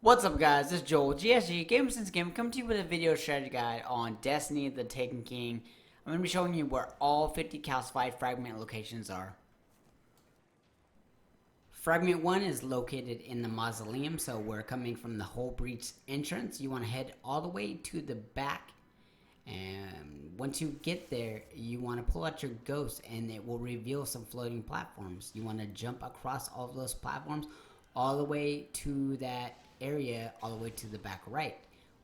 What's up guys, this is Joel, GSG, Game Sense Game, coming to you with a video strategy guide on Destiny the Taken King. I'm going to be showing you where all 50 calcified fragment locations are. Fragment 1 is located in the mausoleum, so we're coming from the Hull Breach entrance. You want to head all the way to the back, and once you get there, you want to pull out your ghost and it will reveal some floating platforms. You want to jump across all of those platforms all the way to that area, all the way to the back right.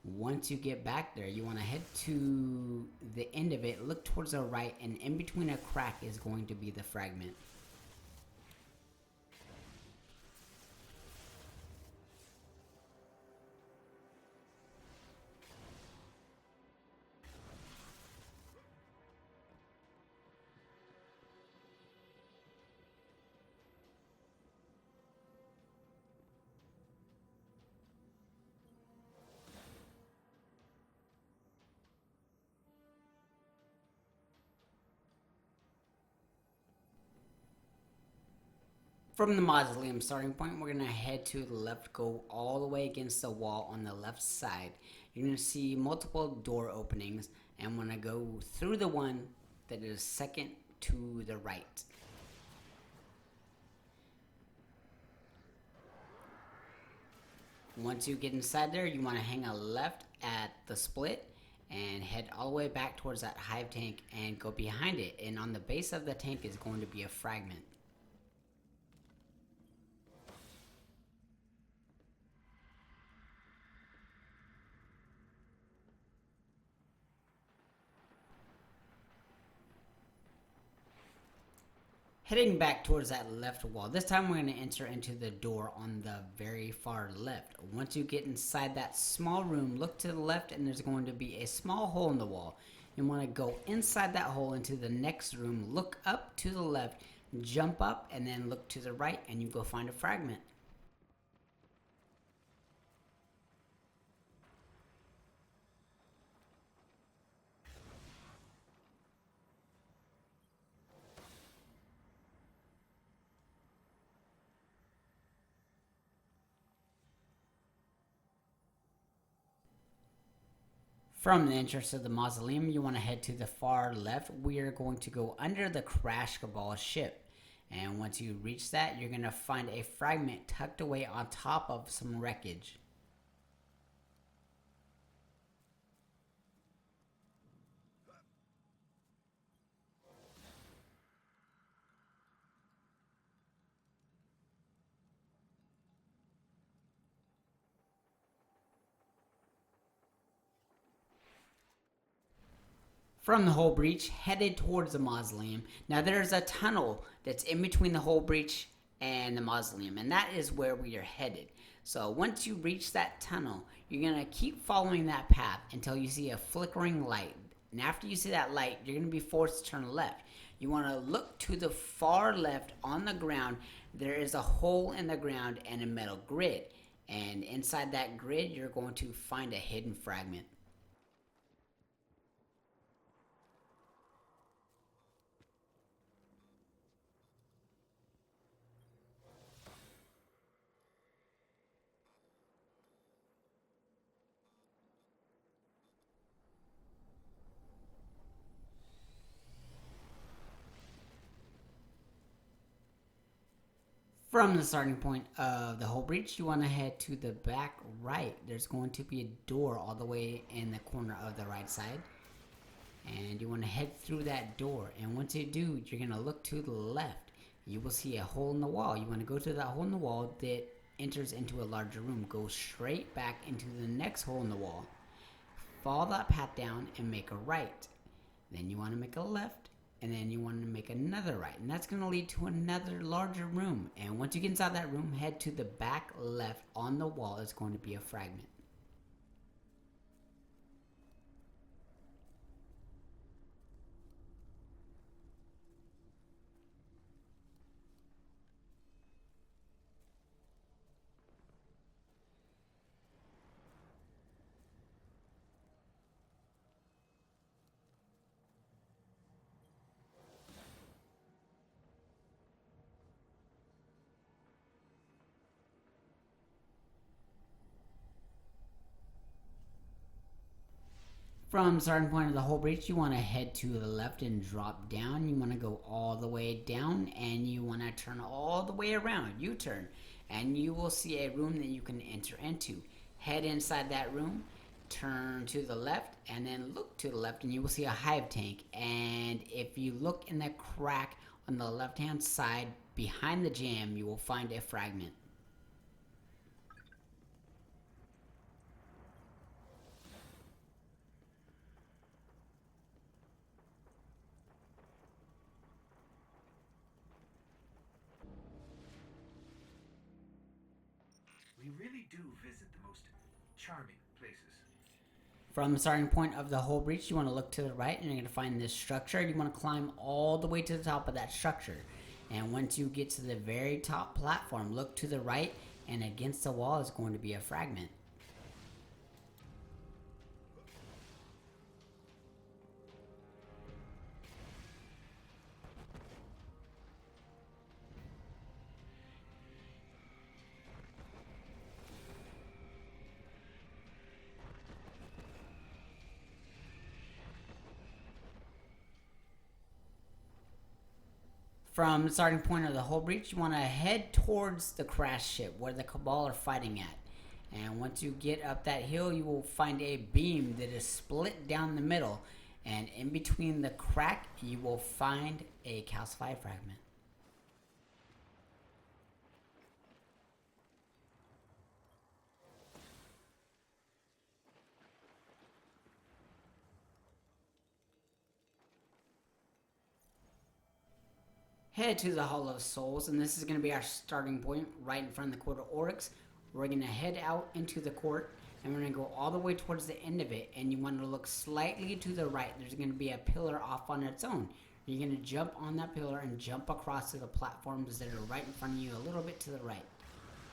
Once you get back there, you want to head to the end of it, look towards the right, and in between a crack is going to be the fragment. From the mausoleum starting point, we're going to head to the left, go all the way against the wall on the left side. You're going to see multiple door openings, and want to go through the one that is second to the right. Once you get inside there, you want to hang a left at the split and head all the way back towards that hive tank and go behind it. And on the base of the tank is going to be a fragment. Heading back towards that left wall. This time we're going to enter into the door on the very far left. Once you get inside that small room, look to the left and there's going to be a small hole in the wall. You want to go inside that hole into the next room, look up to the left, jump up, and then look to the right and you go find a fragment. From the entrance of the mausoleum, you want to head to the far left. We are going to go under the Crash Cabal ship. And once you reach that, you're going to find a fragment tucked away on top of some wreckage. From the Hull Breach, headed towards the mausoleum. Now there's a tunnel that's in between the Hull Breach and the mausoleum, and that is where we are headed. So once you reach that tunnel, you're going to keep following that path until you see a flickering light. And after you see that light, you're going to be forced to turn left. You want to look to the far left on the ground. There is a hole in the ground and a metal grid. And inside that grid, you're going to find a hidden fragment. From the starting point of the Hull Breach, you want to head to the back right. There's going to be a door all the way in the corner of the right side. And you want to head through that door. And once you do, you're going to look to the left. You will see a hole in the wall. You want to go to that hole in the wall that enters into a larger room. Go straight back into the next hole in the wall. Follow that path down and make a right. Then you want to make a left. And then you want to make another right, and that's going to lead to another larger room. And once you get inside that room, head to the back left on the wall. It's going to be a fragment. From the starting point of the whole breach, you want to head to the left and drop down. You want to go all the way down, and you want to turn all the way around. U-turn, and you will see a room that you can enter into. Head inside that room, turn to the left, and then look to the left, and you will see a hive tank. And if you look in the crack on the left-hand side behind the jam, you will find a fragment. We really do visit the most charming places. From the starting point of the whole breach, you want to look to the right, and you're going to find this structure. You want to climb all the way to the top of that structure. And once you get to the very top platform, look to the right, and against the wall is going to be a fragment. From the starting point of the whole breach, you want to head towards the crash ship where the Cabal are fighting at. And once you get up that hill, you will find a beam that is split down the middle. And in between the crack, you will find a calcified fragment. Head to the Hall of Souls, and this is going to be our starting point right in front of the Court of Oryx. We're going to head out into the court, and we're going to go all the way towards the end of it, and you want to look slightly to the right. There's going to be a pillar off on its own. You're going to jump on that pillar and jump across to the platforms that are right in front of you, a little bit to the right.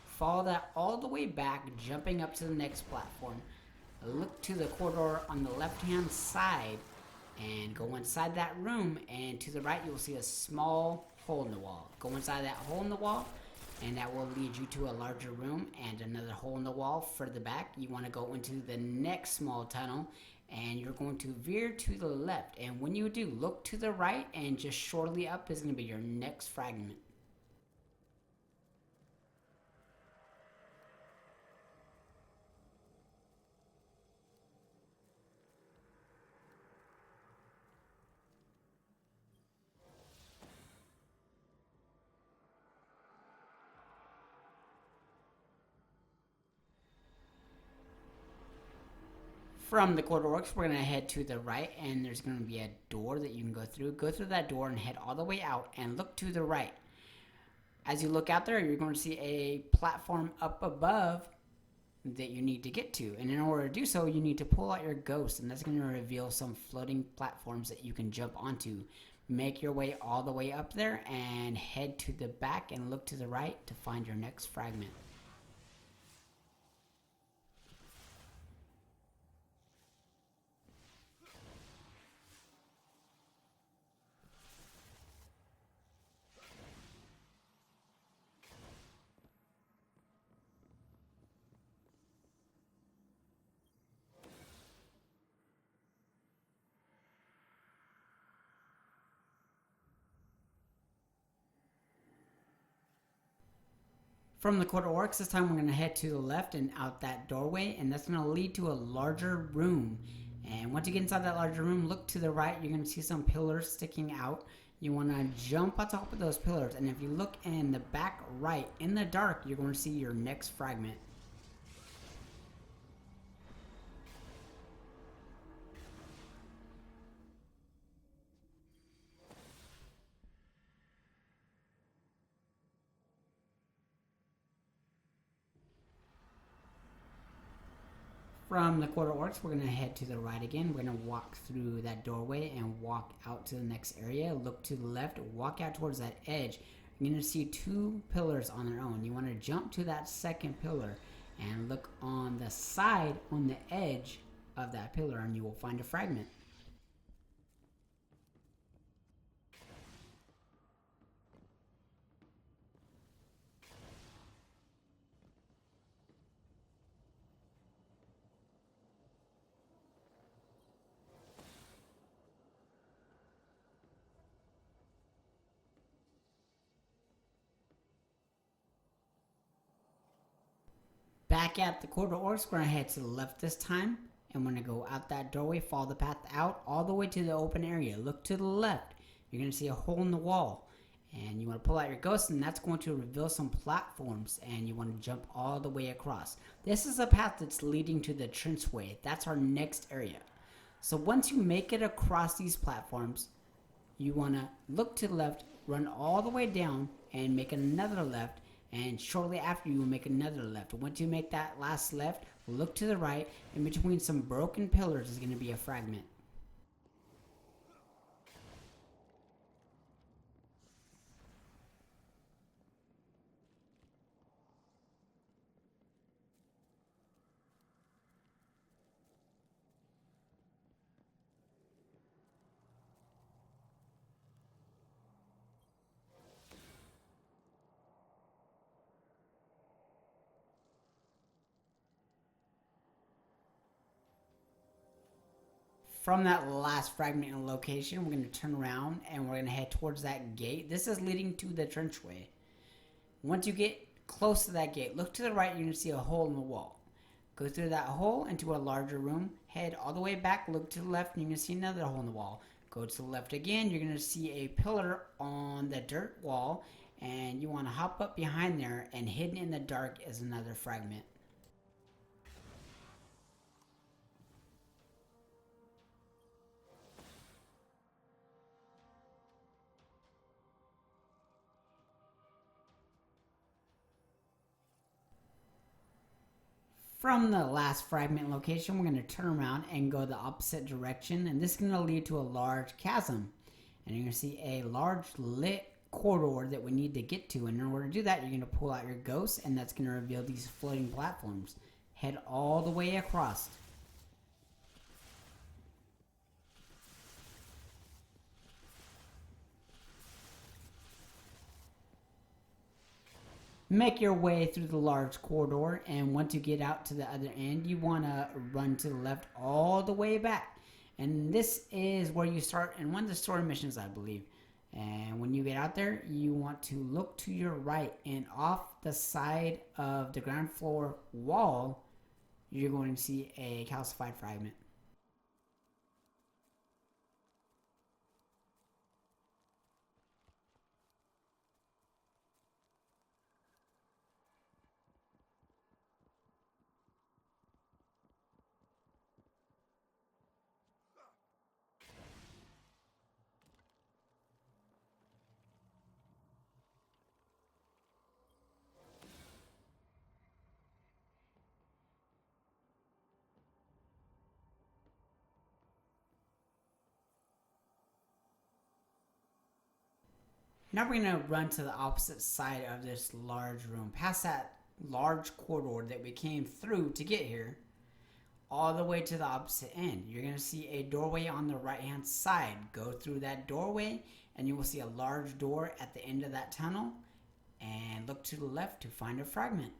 Follow that all the way back, jumping up to the next platform. Look to the corridor on the left-hand side, and go inside that room, and to the right you will see a small hole in the wall. Go inside that hole in the wall, and that will lead you to a larger room and another hole in the wall further back. You want to go into the next small tunnel, and you're going to veer to the left, and when you do, look to the right, and just shortly up is going to be your next fragment. From the Court of Oryx, we're going to head to the right, and there's going to be a door that you can go through. Go through that door and head all the way out, and look to the right. As you look out there, you're going to see a platform up above that you need to get to. And in order to do so, you need to pull out your ghost, and that's going to reveal some floating platforms that you can jump onto. Make your way all the way up there, and head to the back and look to the right to find your next fragment. From the Court of Oryx, this time we're going to head to the left and out that doorway, and that's going to lead to a larger room. And once you get inside that larger room, look to the right, you're going to see some pillars sticking out. You want to jump on top of those pillars, and if you look in the back right, in the dark, you're going to see your next fragment. From the Court of Oryx, we're going to head to the right again. We're going to walk through that doorway and walk out to the next area. Look to the left, walk out towards that edge. You're going to see two pillars on their own. You want to jump to that second pillar and look on the side, on the edge of that pillar, and you will find a fragment. back at the Court of Oryx, we're gonna head to the left this time, and we're gonna go out that doorway, follow the path out all the way to the open area. Look to the left. You're gonna see a hole in the wall, and you want to pull out your ghost, and that's going to reveal some platforms, and you want to jump all the way across. This is a path that's leading to the trenchway. That's our next area. So once you make it across these platforms, you want to look to the left, run all the way down, and make another left. And shortly after, you will make another left. Once you make that last left, look to the right, and between some broken pillars is going to be a fragment. From that last fragment and location, we're going to turn around and we're going to head towards that gate. This is leading to the trenchway. Once you get close to that gate, look to the right, you're going to see a hole in the wall. Go through that hole into a larger room, head all the way back, look to the left, and you're going to see another hole in the wall. Go to the left again, you're going to see a pillar on the dirt wall, and you want to hop up behind there, and hidden in the dark is another fragment. From the last fragment location, we're going to turn around and go the opposite direction, and this is going to lead to a large chasm. And you're going to see a large lit corridor that we need to get to, and in order to do that, you're going to pull out your ghost, and that's going to reveal these floating platforms. Head all the way across. Make your way through the large corridor, and once you get out to the other end, you want to run to the left all the way back. And this is where you start in one of the story missions, I believe. And when you get out there, you want to look to your right, and off the side of the ground floor wall, you're going to see a calcified fragment. Now we're going to run to the opposite side of this large room, past that large corridor that we came through to get here, all the way to the opposite end. You're going to see a doorway on the right hand side. Go through that doorway, and you will see a large door at the end of that tunnel, and look to the left to find a fragment.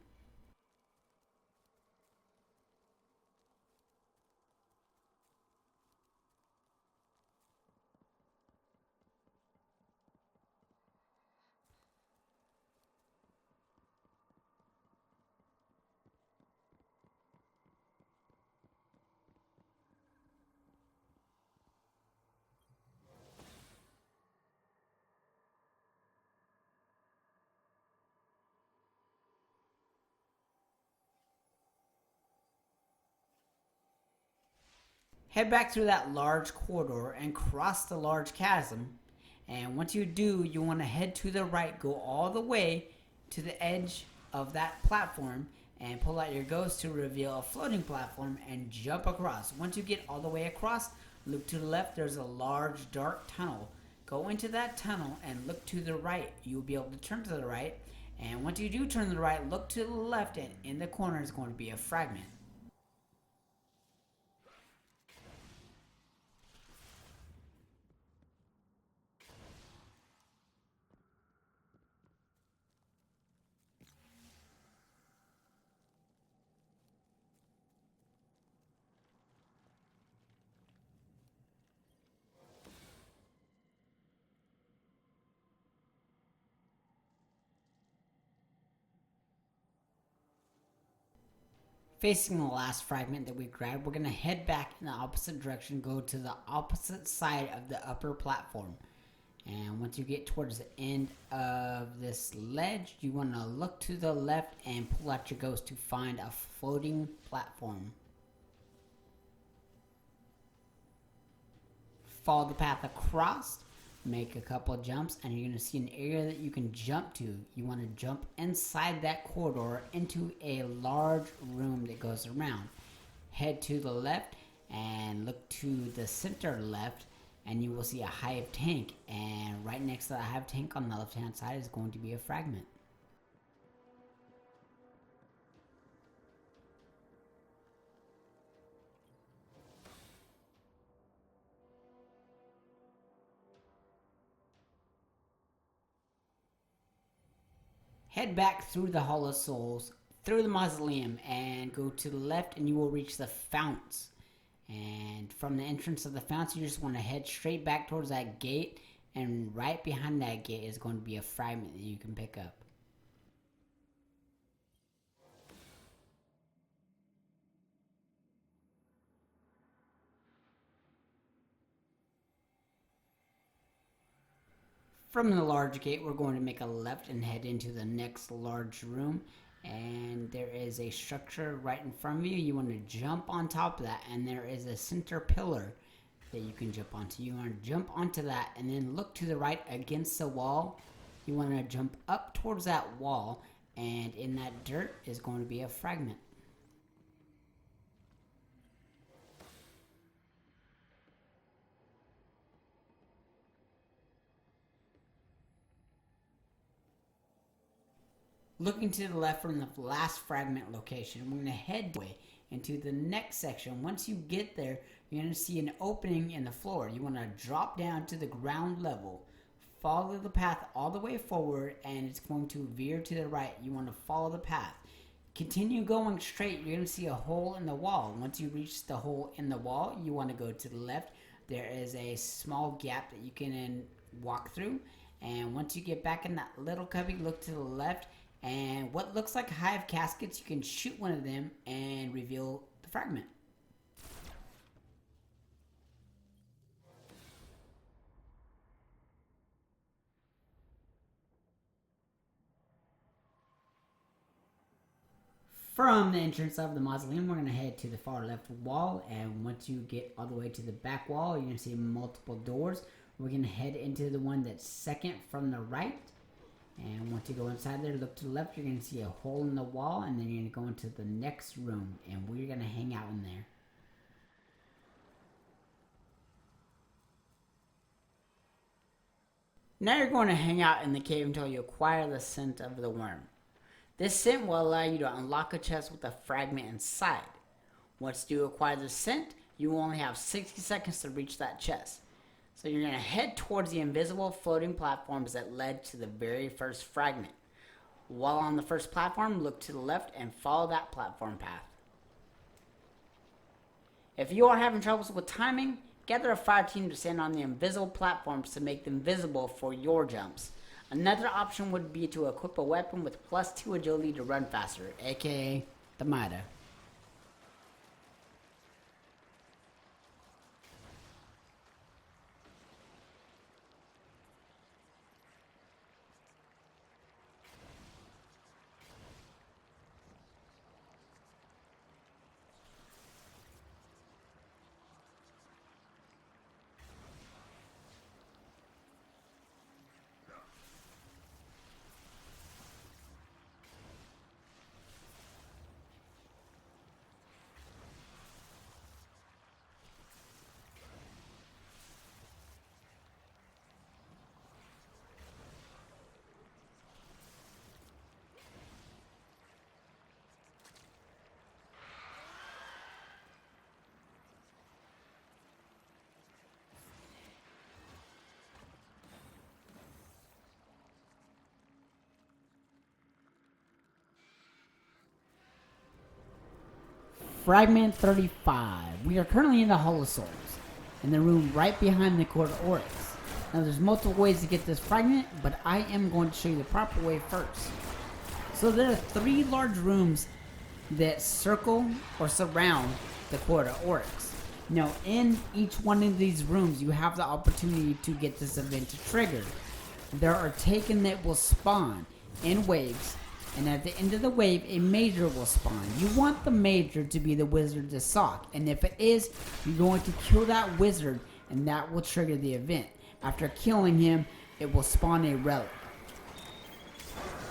Head back through that large corridor and cross the large chasm. And once you do, you want to head to the right, go all the way to the edge of that platform, and pull out your ghost to reveal a floating platform and jump across. Once you get all the way across, look to the left, there's a large dark tunnel. Go into that tunnel and look to the right. You'll be able to turn to the right, and once you do turn to the right, look to the left, and in the corner is going to be a fragment. Facing the last fragment that we grabbed, we're going to head back in the opposite direction, go to the opposite side of the upper platform. And once you get towards the end of this ledge, you want to look to the left and pull out your ghost to find a floating platform. Follow the path across, make a couple of jumps, and you're going to see an area that you can jump to. You want to jump inside that corridor into a large room that goes around. Head to the left and look to the center left, and you will see a hive tank, and right next to the hive tank on the left hand side is going to be a fragment. Head back through the Hall of Souls, through the mausoleum, and go to the left and you will reach the founts. And from the entrance of the founts, you just want to head straight back towards that gate, and right behind that gate is going to be a fragment that you can pick up. From the large gate, we're going to make a left and head into the next large room. And there is a structure right in front of you. You want to jump on top of that, and there is a center pillar that you can jump onto. You want to jump onto that and then look to the right against the wall. You want to jump up towards that wall, and in that dirt is going to be a fragment. Looking to the left from the last fragment location, we're going to head into the next section. Once you get there, you're going to see an opening in the floor. You want to drop down to the ground level, follow the path all the way forward, and it's going to veer to the right. You want to follow the path. Continue going straight. You're going to see a hole in the wall. Once you reach the hole in the wall, you want to go to the left. There is a small gap that you can walk through. And once you get back in that little cubby, look to the left. And what looks like hive caskets, you can shoot one of them and reveal the fragment. From the entrance of the mausoleum, we're going to head to the far left wall, and once you get all the way to the back wall, you're going to see multiple doors. We're going to head into the one that's second from the right. And once you go inside there, look to the left, you're going to see a hole in the wall, and then you're going to go into the next room, and we're going to hang out in there. Now you're going to hang out in the cave until you acquire the scent of the worm. This scent will allow you to unlock a chest with a fragment inside. Once you acquire the scent, you will only have 60 seconds to reach that chest. So you're going to head towards the invisible floating platforms that led to the very first fragment. While on the first platform, look to the left and follow that platform path. If you are having troubles with timing, gather a fire team to stand on the invisible platforms to make them visible for your jumps. Another option would be to equip a weapon with +2 agility to run faster, aka the Mida. Fragment 35. We are currently in the Hall of Souls, in the room right behind the Court of Oryx. Now there's multiple ways to get this fragment, but I am going to show you the proper way first. So there are 3 large rooms that circle or surround the Court of Oryx. Now, in each one of these rooms, you have the opportunity to get this event to trigger. There are taken that will spawn in waves, and at the end of the wave, a major will spawn. You want the major to be the wizard to sock, and if it is, you're going to kill that wizard, and that will trigger the event. After killing him, it will spawn a relic.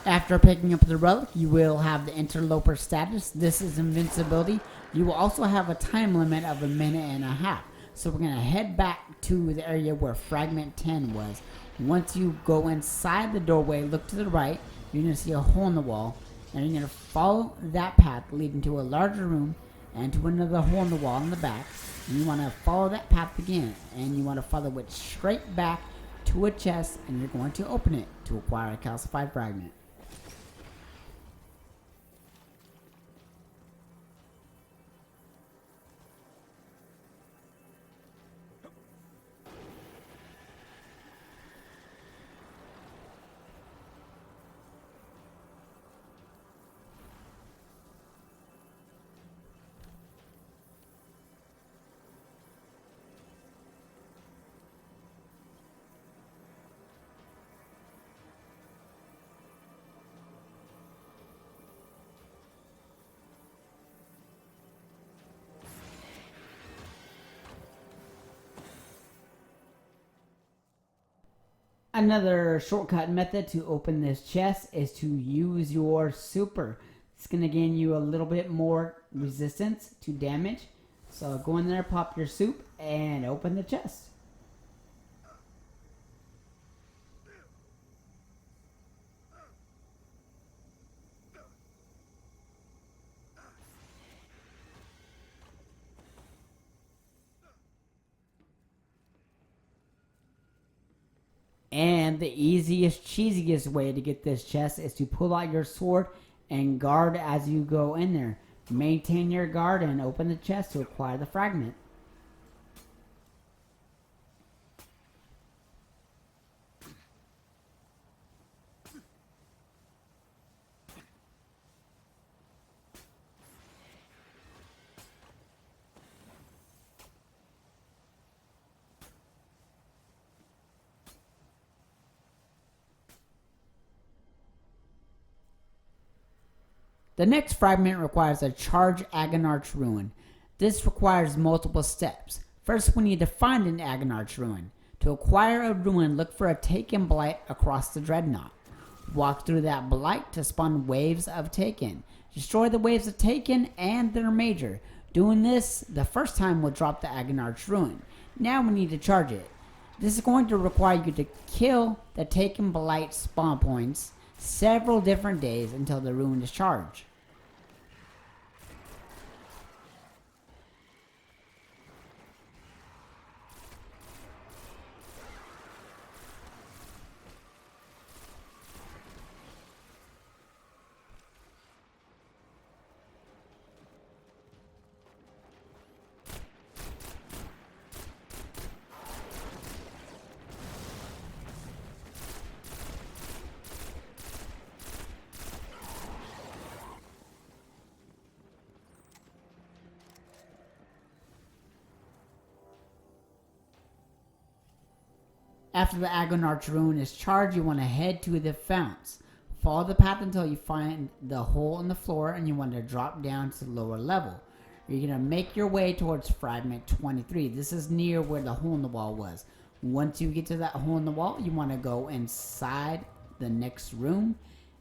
After picking up the relic, you will have the interloper status. This is invincibility. You will also have a time limit of 1.5 minutes. So we're going to head back to the area where fragment 10 was. Once you go inside the doorway, look to the right, you're going to see a hole in the wall, and you're going to follow that path leading to a larger room and to another hole in the wall in the back. And you want to follow that path again, and you want to follow it straight back to a chest, and you're going to open it to acquire a calcified fragment. Another shortcut method to open this chest is to use your super. It's going to gain you a little bit more resistance to damage. So go in there, pop your soup, and open the chest. And the easiest, cheesiest way to get this chest is to pull out your sword and guard as you go in there. Maintain your guard and open the chest to acquire the fragment. The next fragment requires a charge Agonarch ruin. This requires multiple steps. First, we need to find an Agonarch ruin. To acquire a ruin, look for a taken blight across the Dreadnaught. Walk through that blight to spawn waves of taken. Destroy the waves of taken and their major. Doing this the first time will drop the Agonarch ruin. Now we need to charge it. This is going to require you to kill the taken blight spawn points several different days until the ruin is charged. After the Agonarch ruin is charged, you want to head to the founts. Follow the path until you find the hole in the floor, and you want to drop down to the lower level. You're going to make your way towards fragment 23. This is near where the hole in the wall was. Once you get to that hole in the wall, you want to go inside the next room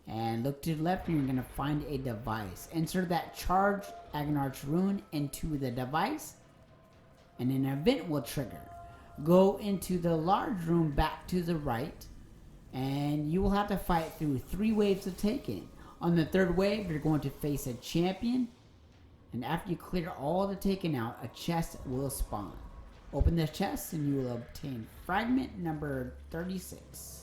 and look to the left, and you're going to find a device. Insert that charged Agonarch ruin into the device, and an event will trigger. Go into the large room back to the right, and you will have to fight through 3 waves of taken. On the 3rd wave, you're going to face a champion, and after you clear all the taken out, a chest will spawn. Open this chest, and you will obtain fragment number 36.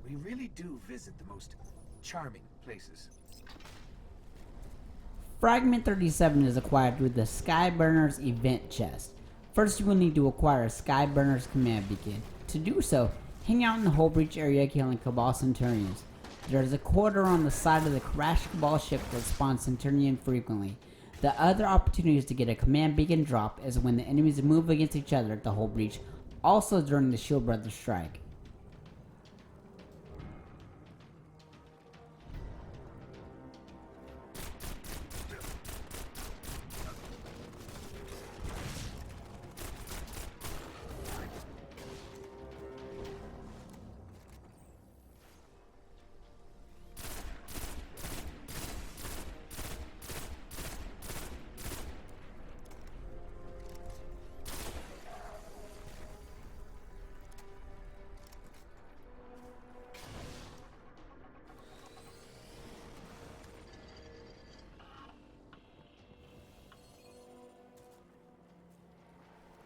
We really do visit the most charming places. Fragment 37 is acquired through the Skyburners event chest. First, you will need to acquire a Skyburners command beacon. To do so, hang out in the Hull Breach area killing Cabal Centurions. There is a corridor on the side of the crashed Cabal ship that spawns Centurion frequently. The other opportunities to get a command beacon drop is when the enemies move against each other at the Hull Breach, also during the Shield Brother strike.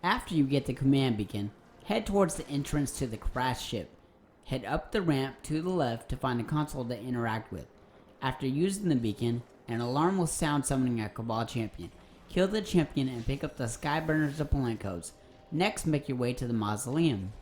After you get the command beacon, head towards the entrance to the crashed ship. Head up the ramp to the left to find a console to interact with. After using the beacon, an alarm will sound summoning a Cabal champion. Kill the champion and pick up the Skyburners deployment codes. Next, make your way to the mausoleum.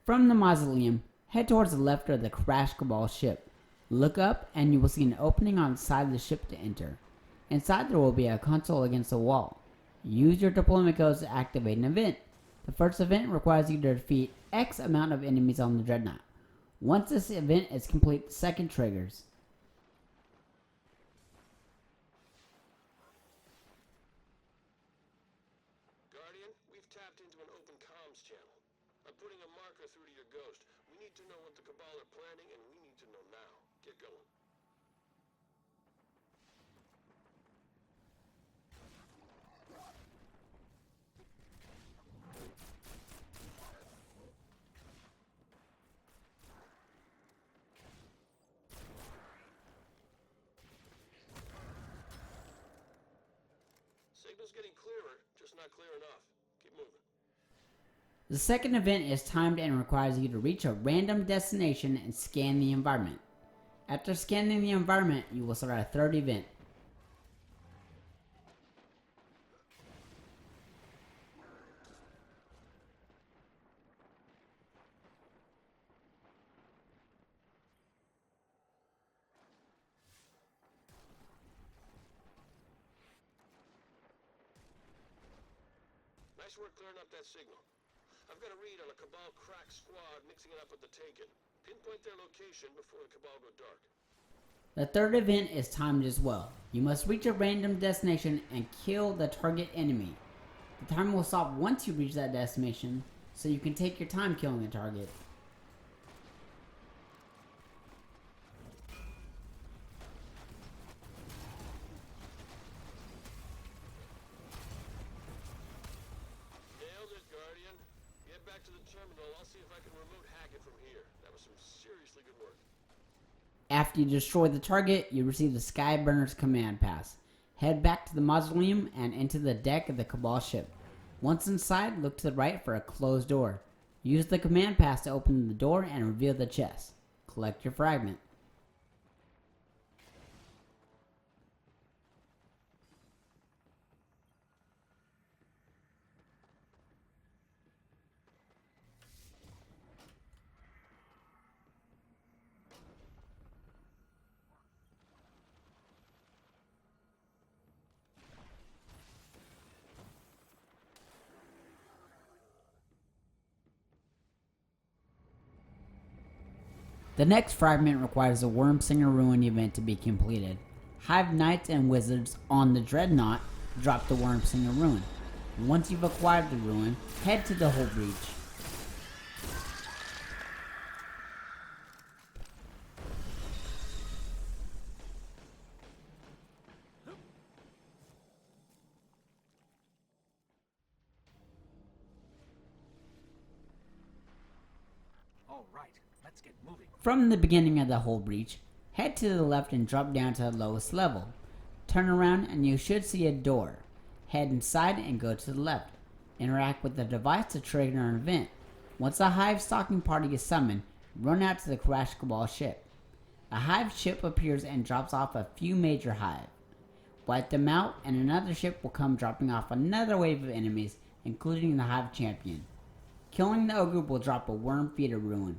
From the mausoleum, head towards the left of the crashed Cabal ship. Look up and you will see an opening on the side of the ship to enter. Inside there will be a console against the wall. Use your deployment codes to activate an event. The first event requires you to defeat X amount of enemies on the Dreadnaught. Once this event is complete, the second triggers. Guardian, we've tapped into an open comms channel. I'm putting a marker through to your ghost. We need to know what the Cabal are planning, and we need to know now. Get going. Signal's getting clearer, just not clear enough. Keep moving. The second event is timed and requires you to reach a random destination and scan the environment. After scanning the environment, you will start a third event. Nice work clearing up that signal. I've got a read on a Cabal crack squad mixing it up with the Taken. Pinpoint their location before the Cabal go dark. The third event is timed as well. You must reach a random destination and kill the target enemy. The timer will stop once you reach that destination, so you can take your time killing the target. Nailed it, Guardian. Get back to the terminal. I'll see if I can remote hack it from here. Seriously good work. After you destroy the target, you receive the Skyburners command pass. Head back to the mausoleum and into the deck of the Cabal ship. Once inside, look to the right for a closed door. Use the command pass to open the door and reveal the chest. Collect your fragment. The next fragment requires a Wormsinger Ruin event to be completed. Hive Knights and Wizards on the Dreadnaught drop the Wormsinger Ruin. Once you've acquired the ruin, head to the Hull Breach. All right, let's get moving. From the beginning of the Hull Breach, head to the left and drop down to the lowest level. Turn around and you should see a door. Head inside and go to the left. Interact with the device to trigger an event. Once a Hive stalking party is summoned, run out to the crashed Cabal ship. A Hive ship appears and drops off a few major Hive. Wipe them out and another ship will come dropping off another wave of enemies, including the Hive champion. Killing the ogre will drop a worm feeder ruin.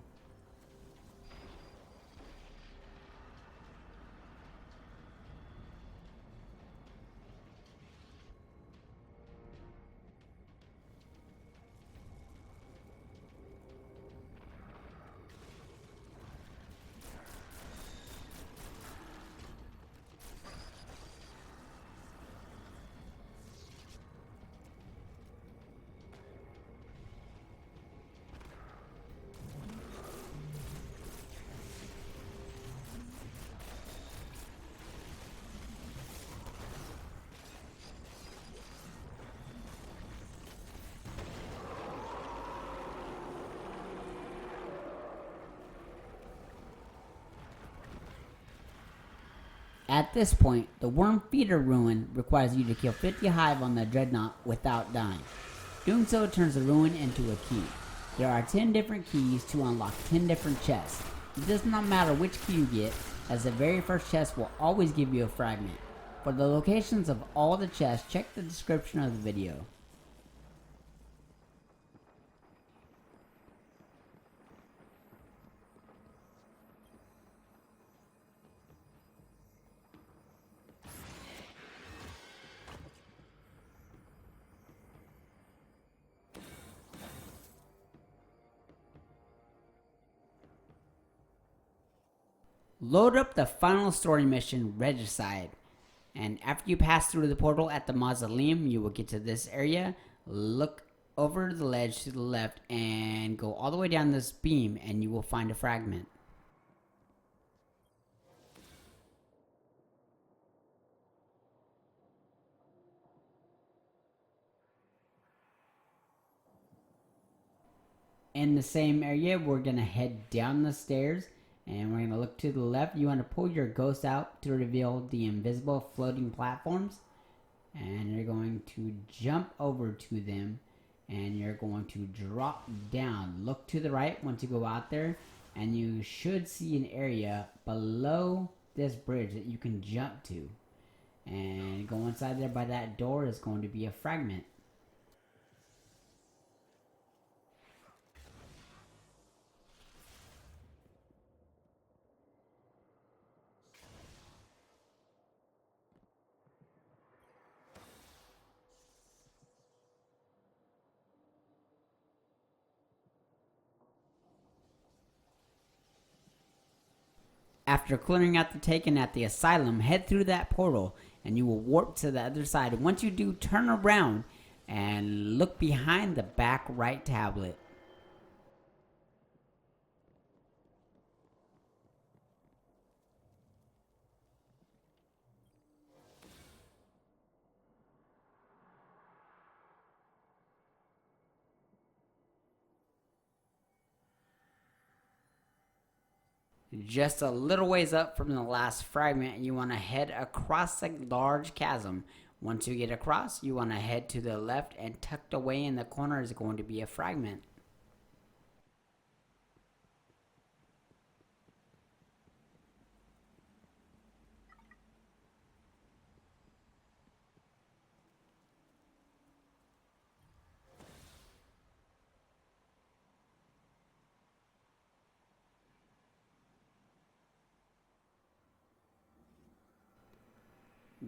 At this point, the Worm Feeder Ruin requires you to kill 50 Hive on the Dreadnaught without dying. Doing so turns the ruin into a key. There are 10 different keys to unlock 10 different chests. It does not matter which key you get, as the very first chest will always give you a fragment. For the locations of all the chests, check the description of the video. Load up the final story mission, Regicide, and after you pass through the portal at the mausoleum, you will get to this area. Look over the ledge to the left and go all the way down this beam and you will find a fragment. In the same area, we're going to head down the stairs and we're going to look to the left. You want to pull your ghost out to reveal the invisible floating platforms. And you're going to jump over to them. And you're going to drop down. Look to the right once you go out there. And you should see an area below this bridge that you can jump to. And go inside there by that door is going to be a fragment. After clearing out the Taken at the asylum, head through that portal and you will warp to the other side. Once you do, turn around and look behind the back right tablet. Just a little ways up from the last fragment, you want to head across a large chasm. Once you get across, you want to head to the left, and tucked away in the corner is going to be a fragment.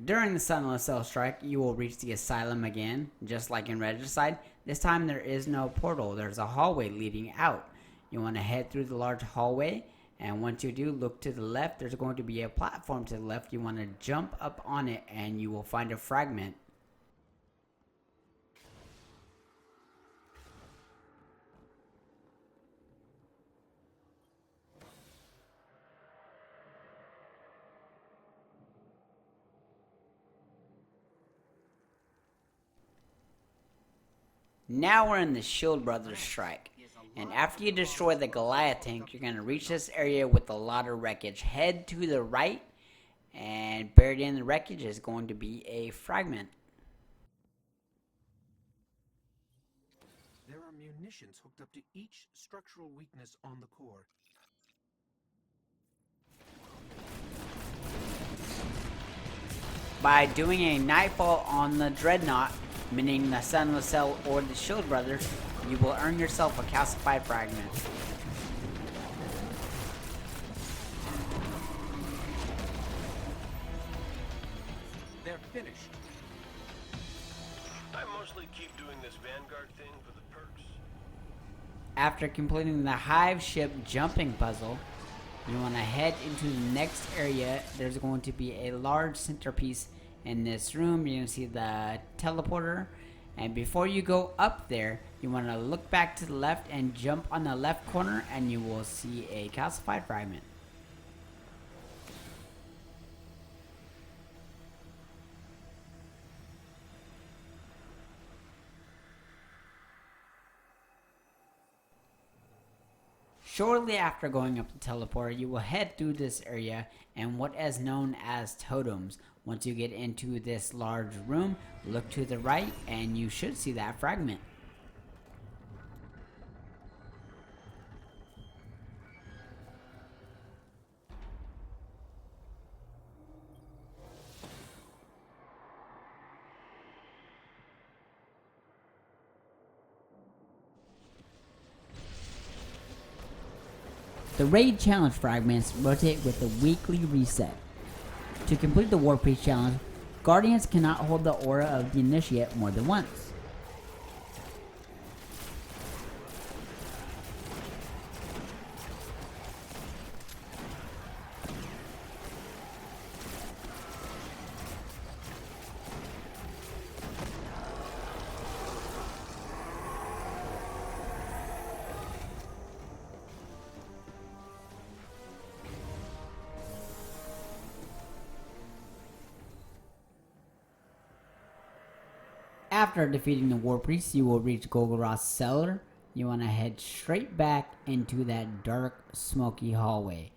During the Sunless Cell Strike, you will reach the Asylum again, just like in Regicide. This time there is no portal, there's a hallway leading out. You want to head through the large hallway, and once you do, look to the left. There's going to be a platform to the left. You want to jump up on it, and you will find a fragment. Now we're in the Shield Brothers strike, and after you destroy the Goliath tank, you're going to reach this area with a lot of wreckage. Head to the right, and buried in the wreckage is going to be a fragment. There are munitions hooked up to each structural weakness on the core. By doing a Nightfall on the Dreadnaught, meaning the Sunless Cell or the Shield Brothers, you will earn yourself a Calcified Fragment. They're finished. I mostly keep doing this Vanguard thing for the perks. After completing the Hive ship jumping puzzle, you want to head into the next area. There's going to be a large centerpiece in this room. You're going to see the teleporter, and before you go up there, you want to look back to the left and jump on the left corner, and you will see a calcified fragment. Shortly after going up the teleporter, you will head through this area and what is known as totems. Once you get into this large room, look to the right and you should see that fragment. The Raid Challenge fragments rotate with the weekly reset. To complete the War Priest Challenge, Guardians cannot hold the aura of the Initiate more than once. After defeating the War Priest, you will reach Golgoroth's cellar. You want to head straight back into that dark, smoky hallway.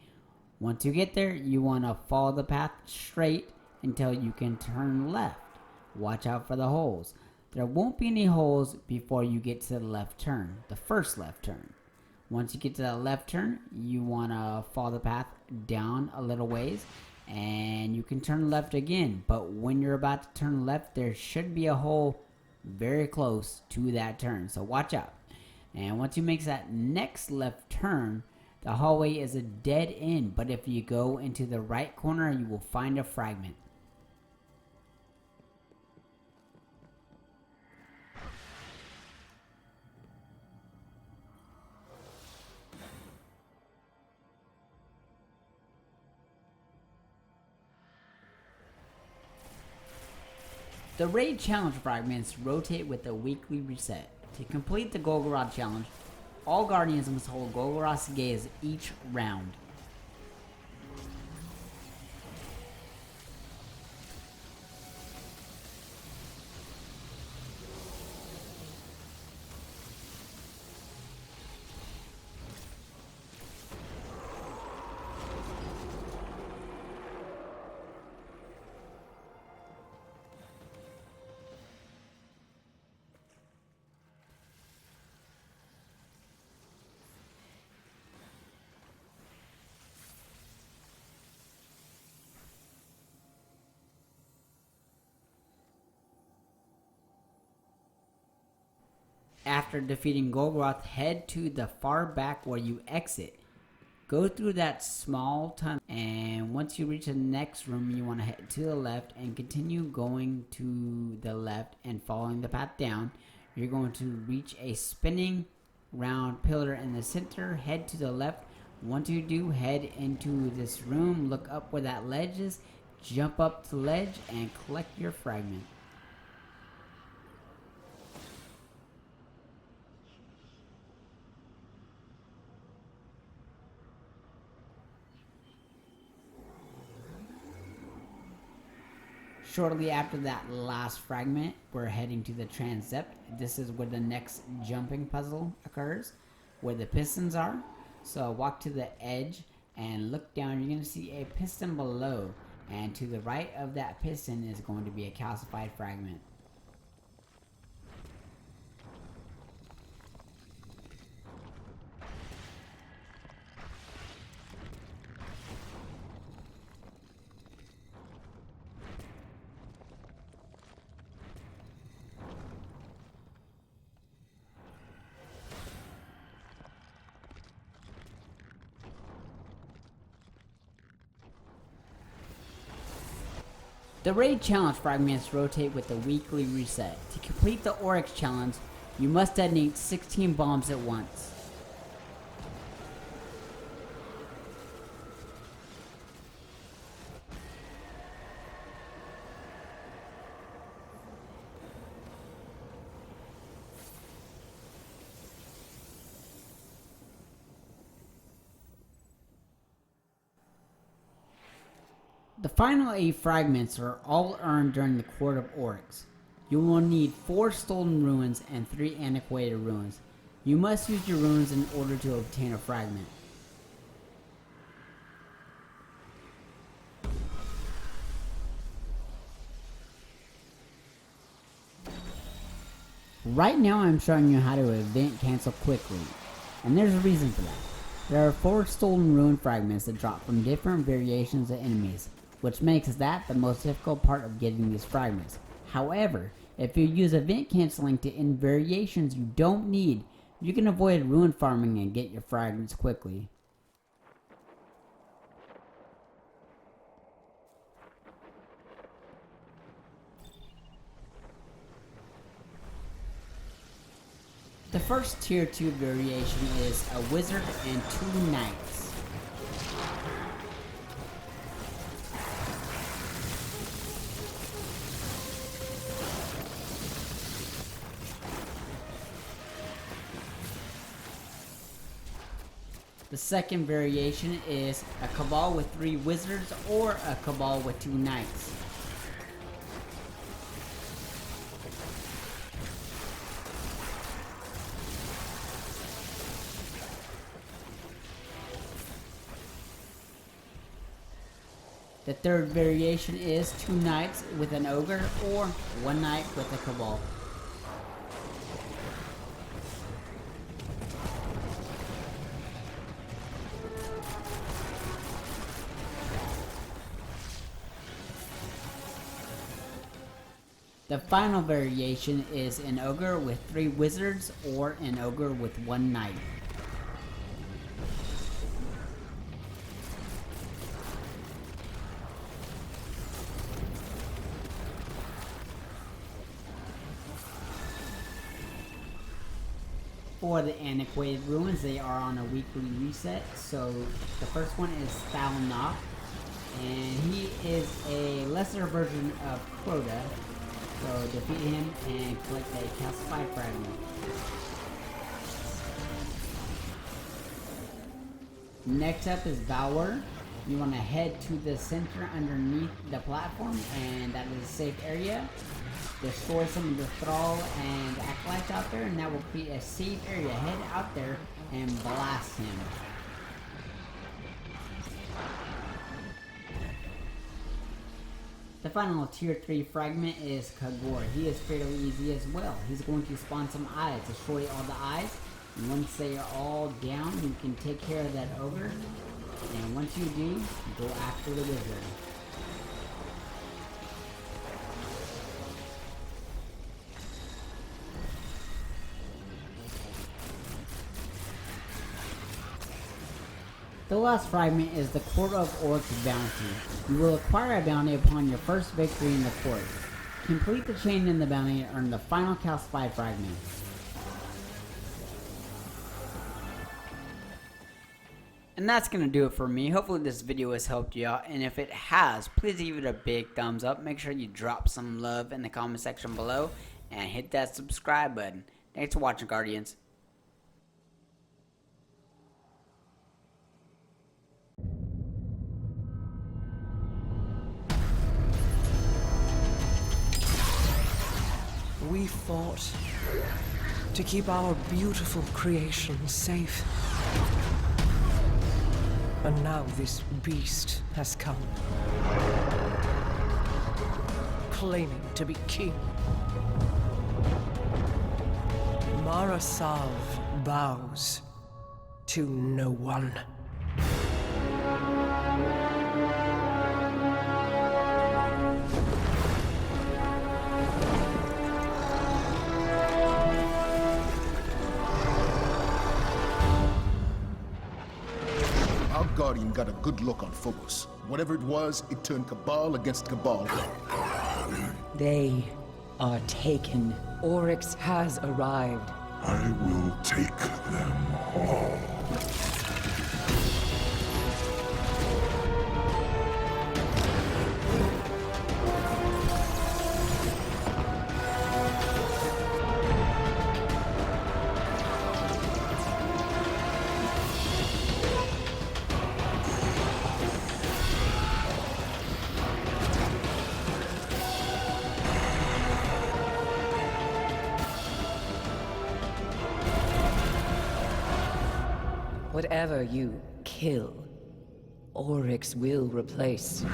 Once you get there, you want to follow the path straight until you can turn left. Watch out for the holes. There won't be any holes before you get to the left turn, the first left turn. Once you get to that left turn, you want to follow the path down a little ways, and you can turn left again. But when you're about to turn left, there should be a hole very close to that turn, so watch out. And once you make that next left turn, the hallway is a dead end, but if you go into the right corner, you will find a fragment. The Raid Challenge fragments rotate with a weekly reset. To complete the Golgoroth Challenge, all Guardians must hold Golgoroth's gaze each round. After defeating Golgoth, head to the far back where you exit. Go through that small tunnel, and once you reach the next room, you want to head to the left and continue going to the left and following the path down. You're going to reach a spinning round pillar in the center. Head to the left. Once you do, head into this room. Look up where that ledge is. Jump up to the ledge and collect your fragment. Shortly after that last fragment, we're heading to the transept. This is where the next jumping puzzle occurs, where the pistons are. So walk to the edge and look down. You're going to see a piston below, and to the right of that piston is going to be a calcified fragment. The raid challenge fragments rotate with the weekly reset. To complete the Oryx challenge, you must detonate 16 bombs at once. The final 8 fragments are all earned during the Court of Oryx. You will need 4 stolen ruins and 3 antiquated ruins. You must use your ruins in order to obtain a fragment. Right now I'm showing you how to event cancel quickly, and there's a reason for that. There are 4 stolen ruin fragments that drop from different variations of enemies, which makes that the most difficult part of getting these fragments. However, if you use event canceling to end variations you don't need, you can avoid ruin farming and get your fragments quickly. The first tier 2 variation is a wizard and 2 knights. The second variation is a cabal with 3 wizards or a cabal with 2 knights. The third variation is 2 knights with an ogre or 1 knight with a cabal. The final variation is an ogre with 3 wizards or an ogre with 1 knight. For the antiquated ruins, they are on a weekly reset. So the first one is Dreadnaught, and he is a lesser version of Crota. So defeat him and collect a calcified fragment. Next up is Valor. You want to head to the center underneath the platform, and that is a safe area. Destroy some of the Thrall and Acolytes out there, and that will create a safe area. Head out there and blast him. The final tier 3 fragment is Kagor. He is fairly easy as well. He's going to spawn some eyes, destroy all the eyes, and once they are all down, you can take care of that ogre, and once you do, go after the wizard. The last fragment is the Court of Oryx bounty. You will acquire a bounty upon your first victory in the court. Complete the chain in the bounty and earn the final calcified fragment. And that's gonna do it for me. Hopefully this video has helped you out, and if it has, please give it a big thumbs up. Make sure you drop some love in the comment section below and hit that subscribe button. Thanks for watching, Guardians. We fought to keep our beautiful creation safe. And now this beast has come, claiming to be king. Marasav bows to no one. Our Guardian got a good look on Phobos. Whatever it was, it turned Cabal against Cabal. They are taken. Oryx has arrived. I will take them all. Whatever you kill, Oryx will replace.